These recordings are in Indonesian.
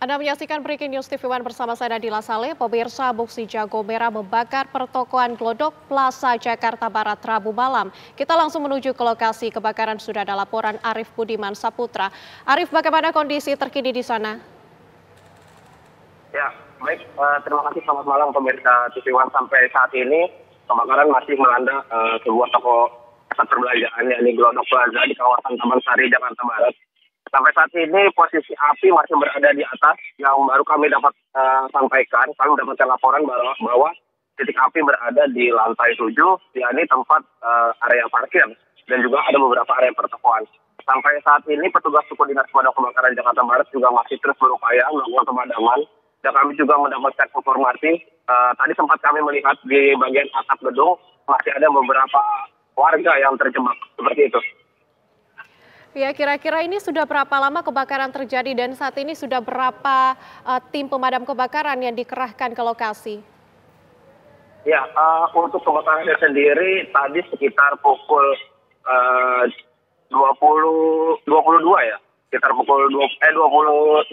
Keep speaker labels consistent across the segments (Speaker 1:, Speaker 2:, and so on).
Speaker 1: Anda menyaksikan Breaking News TV One bersama saya Nadila Saleh. Pemirsa, Buksi Jago Merah membakar pertokoan Glodok Plaza Jakarta Barat Rabu malam. Kita langsung menuju ke lokasi kebakaran. Sudah ada laporan Arif Budiman Saputra. Arif, bagaimana kondisi terkini di sana?
Speaker 2: Ya, baik. Terima kasih, selamat malam pemirsa TV One. Sampai saat ini kebakaran masih melanda sebuah toko pusat perbelanjaan, yakni Glodok Plaza di kawasan Taman Sari, Jakarta Barat. Sampai saat ini posisi api masih berada di atas. Yang baru kami dapat sampaikan, kami mendapatkan laporan bahwa titik api berada di lantai 7, yakni tempat area parkir, dan juga ada beberapa area pertokoan. Sampai saat ini petugas suku dinas pemadam kebakaran Jakarta Barat juga masih terus berupaya melakukan pemadaman. Dan kami juga mendapatkan informasi, tadi sempat kami melihat di bagian atap gedung masih ada beberapa warga yang terjebak, seperti itu.
Speaker 1: Ya, kira-kira ini sudah berapa lama kebakaran terjadi dan saat ini sudah berapa tim pemadam kebakaran yang dikerahkan ke lokasi?
Speaker 2: Ya, untuk kebakarannya sendiri tadi sekitar pukul 22 ya, sekitar pukul 21.30.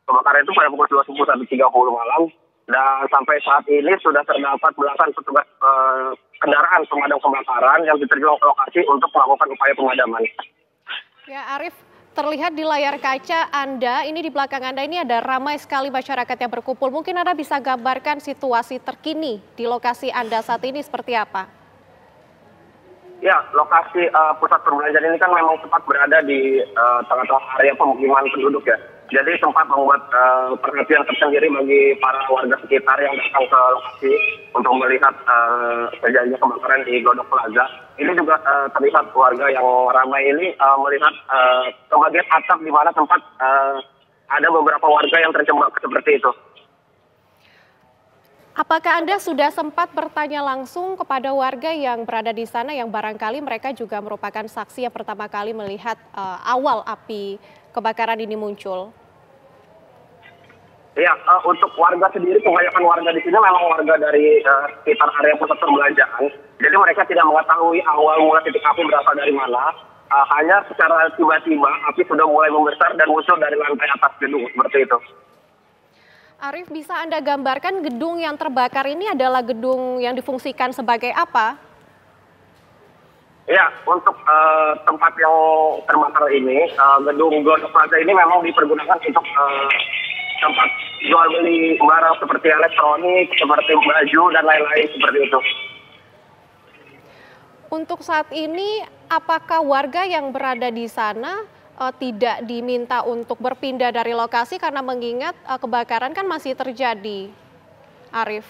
Speaker 2: Kebakaran itu pada pukul 21.30 malam, dan sampai saat ini sudah terdapat belasan petugas kendaraan pemadam kebakaran yang diterjun ke lokasi untuk melakukan upaya pemadaman.
Speaker 1: Ya, Arif, terlihat di layar kaca Anda, ini di belakang Anda ini ada ramai sekali masyarakat yang berkumpul. Mungkin Anda bisa gambarkan situasi terkini di lokasi Anda saat ini seperti apa?
Speaker 2: Ya, lokasi pusat perbelanjaan ini kan memang tepat berada di tengah-tengah area pemukiman penduduk ya. Jadi sempat membuat perhatian tersendiri bagi para warga sekitar yang datang ke lokasi untuk melihat terjadinya kebakaran di Glodok Plaza. Ini juga terlihat warga yang ramai ini melihat ke bagian atap di mana tempat ada beberapa warga yang terjebak seperti itu.
Speaker 1: Apakah Anda sudah sempat bertanya langsung kepada warga yang berada di sana yang barangkali mereka juga merupakan saksi yang pertama kali melihat awal api kebakaran ini muncul?
Speaker 2: Ya, untuk warga sendiri, kebanyakan warga di sini memang warga dari sekitar area pusat perbelanjaan. Jadi mereka tidak mengetahui awal mula titik api berasal dari mana. Hanya secara tiba-tiba api sudah mulai membesar dan muncul dari lantai atas gedung, seperti itu.
Speaker 1: Arif, bisa Anda gambarkan gedung yang terbakar ini adalah gedung yang difungsikan sebagai apa?
Speaker 2: Ya, untuk tempat yang terbakar ini, gedung Glodok Plaza ini memang dipergunakan untuk tempat jual beli barang seperti elektronik, seperti baju, dan lain-lain seperti itu.
Speaker 1: Untuk saat ini, apakah warga yang berada di sana tidak diminta untuk berpindah dari lokasi karena mengingat kebakaran kan masih terjadi, Arif?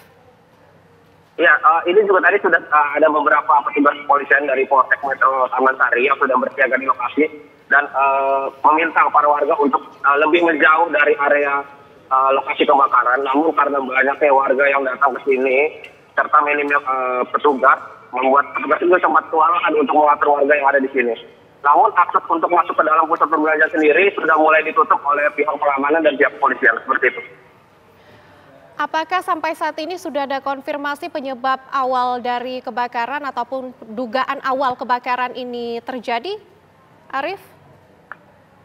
Speaker 2: Ya, ini juga tadi sudah ada beberapa petugas kepolisian dari Polsek Metro Taman Sari yang sudah bersiaga di lokasi dan meminta para warga untuk lebih menjauh dari area lokasi kebakaran. Namun karena banyaknya warga yang datang ke sini serta minimnya petugas, membuat petugas itu sempat kewalahan untuk mengatur warga yang ada di sini. Namun akses untuk masuk ke dalam pusat perbelanjaan sendiri sudah mulai ditutup oleh pihak pengamanan dan pihak kepolisian, seperti itu.
Speaker 1: Apakah sampai saat ini sudah ada konfirmasi penyebab awal dari kebakaran ataupun dugaan awal kebakaran ini terjadi, Arif?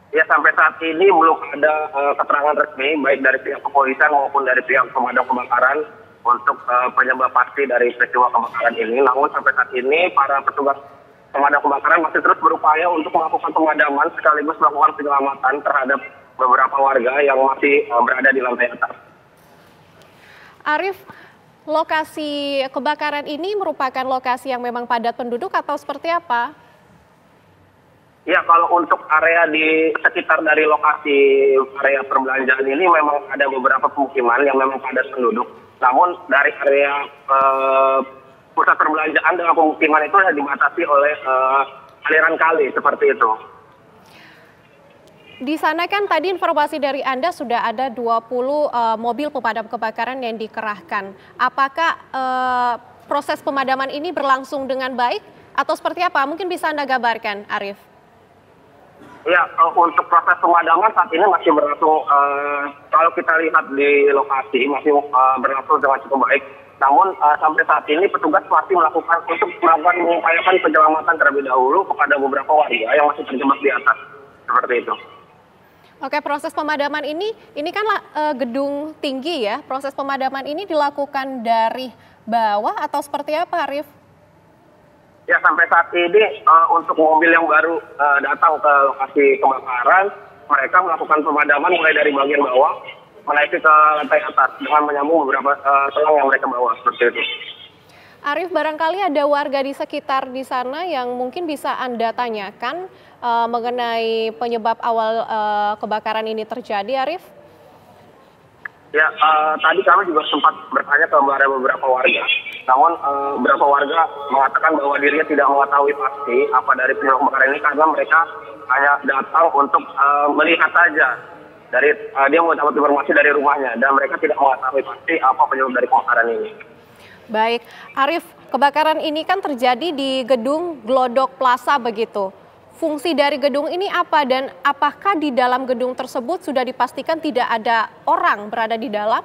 Speaker 2: Ya, sampai saat ini belum ada keterangan resmi baik dari pihak kepolisian maupun dari pihak pemadam kebakaran untuk penyebab pasti dari peristiwa kebakaran ini. Namun sampai saat ini para petugas pemadam kebakaran masih terus berupaya untuk melakukan pemadaman sekaligus melakukan penyelamatan terhadap beberapa warga yang masih berada di lantai atas.
Speaker 1: Arif, lokasi kebakaran ini merupakan lokasi yang memang padat penduduk atau seperti apa?
Speaker 2: Ya, kalau untuk area di sekitar dari lokasi area perbelanjaan ini memang ada beberapa pemukiman yang memang padat penduduk. Namun dari area pusat perbelanjaan dengan pemukiman itu dibatasi oleh aliran kali seperti itu.
Speaker 1: Di sana kan tadi informasi dari Anda sudah ada 20 mobil pemadam kebakaran yang dikerahkan. Apakah proses pemadaman ini berlangsung dengan baik atau seperti apa? Mungkin bisa Anda gambarkan, Arif.
Speaker 2: Ya, untuk proses pemadaman saat ini masih berlangsung, kalau kita lihat di lokasi masih berlangsung dengan cukup baik. Namun sampai saat ini petugas masih melakukan mengupayakan penyelamatan terlebih dahulu kepada beberapa warga yang masih terjebak di atas. Seperti itu.
Speaker 1: Oke, proses pemadaman ini kan gedung tinggi ya. Proses pemadaman ini dilakukan dari bawah atau seperti apa, Arif?
Speaker 2: Ya, sampai saat ini untuk mobil yang baru datang ke lokasi kebakaran, mereka melakukan pemadaman mulai dari bagian bawah menaiki ke lantai atas dengan menyambung beberapa selang yang mereka bawa seperti itu.
Speaker 1: Arif, barangkali ada warga di sekitar di sana yang mungkin bisa Anda tanyakan mengenai penyebab awal kebakaran ini terjadi, Arif?
Speaker 2: Ya, tadi kami juga sempat bertanya ke beberapa warga. Namun beberapa warga mengatakan bahwa dirinya tidak mengetahui pasti apa dari penyebab kebakaran ini karena mereka hanya datang untuk melihat saja. Dia mau dapat informasi dari rumahnya dan mereka tidak mengetahui pasti apa penyebab dari kebakaran ini.
Speaker 1: Baik, Arif, kebakaran ini kan terjadi di gedung Glodok Plaza begitu. Fungsi dari gedung ini apa dan apakah di dalam gedung tersebut sudah dipastikan tidak ada orang berada di dalam?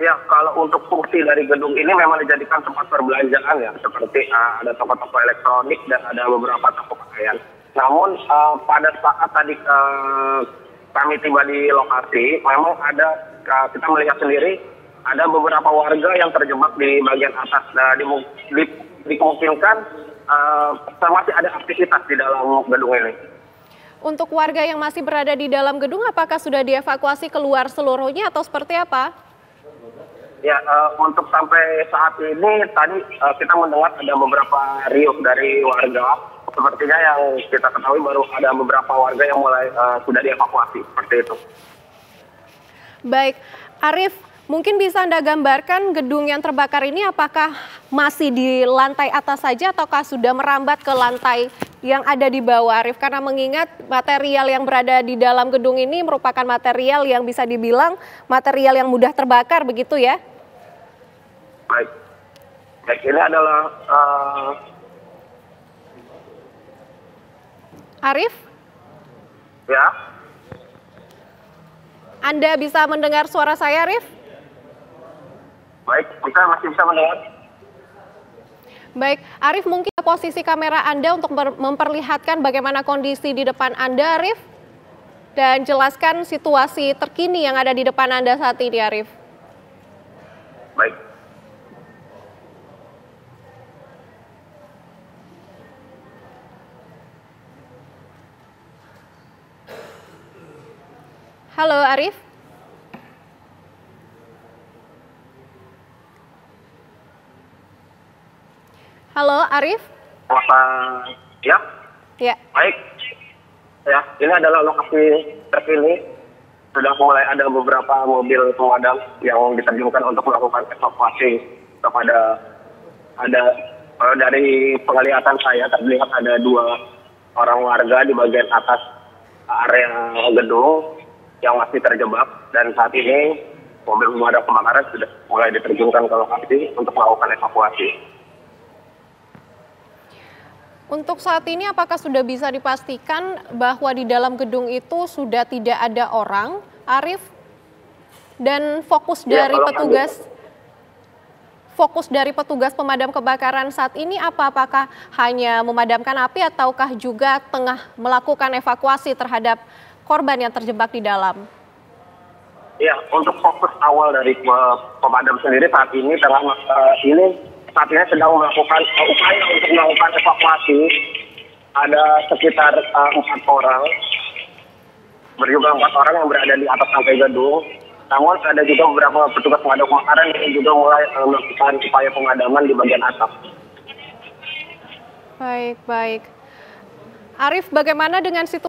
Speaker 2: Ya, kalau untuk fungsi dari gedung ini memang dijadikan tempat perbelanjaan ya, seperti ada toko-toko elektronik dan ada beberapa toko pakaian. Namun pada saat tadi kami tiba di lokasi, memang ada kita melihat sendiri ada beberapa warga yang terjebak di bagian atas. Dimungkinkan masih ada aktivitas di dalam gedung ini.
Speaker 1: Untuk warga yang masih berada di dalam gedung, apakah sudah dievakuasi keluar seluruhnya atau seperti apa?
Speaker 2: Ya, untuk sampai saat ini tadi kita mendengar ada beberapa riuh dari warga. Sepertinya yang kita ketahui baru ada beberapa warga yang mulai sudah dievakuasi seperti itu.
Speaker 1: Baik, Arif, mungkin bisa Anda gambarkan gedung yang terbakar ini apakah masih di lantai atas saja ataukah sudah merambat ke lantai yang ada di bawah, Arif? Karena mengingat material yang berada di dalam gedung ini merupakan material yang bisa dibilang material yang mudah terbakar, begitu ya?
Speaker 2: Baik, ini adalah
Speaker 1: Arif?
Speaker 2: Ya.
Speaker 1: Anda bisa mendengar suara saya, Arif?
Speaker 2: Baik, masih bisa mendengar.
Speaker 1: Baik, Arif, mungkin posisi kamera Anda untuk memperlihatkan bagaimana kondisi di depan Anda, Arif? Dan jelaskan situasi terkini yang ada di depan Anda saat ini, Arif.
Speaker 2: Baik.
Speaker 1: Halo, Arif. Halo, Arif.
Speaker 2: Ya.
Speaker 1: Ya.
Speaker 2: Baik. Ya, ini adalah lokasi terkini. Sudah mulai ada beberapa mobil pemadam yang diterjunkan untuk melakukan evakuasi kepada dari penglihatan saya terlihat ada 2 orang warga di bagian atas area gedung yang masih terjebak dan saat ini mobil pemadam kebakaran sudah mulai diterjunkan ke lokasi untuk melakukan evakuasi.
Speaker 1: Untuk saat ini apakah sudah bisa dipastikan bahwa di dalam gedung itu sudah tidak ada orang, Arif? Dan fokus dari petugas pemadam kebakaran saat ini apa? Apakah hanya memadamkan api ataukah juga tengah melakukan evakuasi terhadap korban yang terjebak di dalam?
Speaker 2: Ya, untuk fokus awal dari pemadam sendiri saat ini sedang melakukan upaya untuk melakukan evakuasi. Ada sekitar 4 orang, berjumlah 4 orang yang berada di atas lantai gedung. Namun ada juga beberapa petugas pemadam kebakaran yang juga mulai melakukan upaya pemadaman di bagian atap.
Speaker 1: Baik. Arif, bagaimana dengan situasi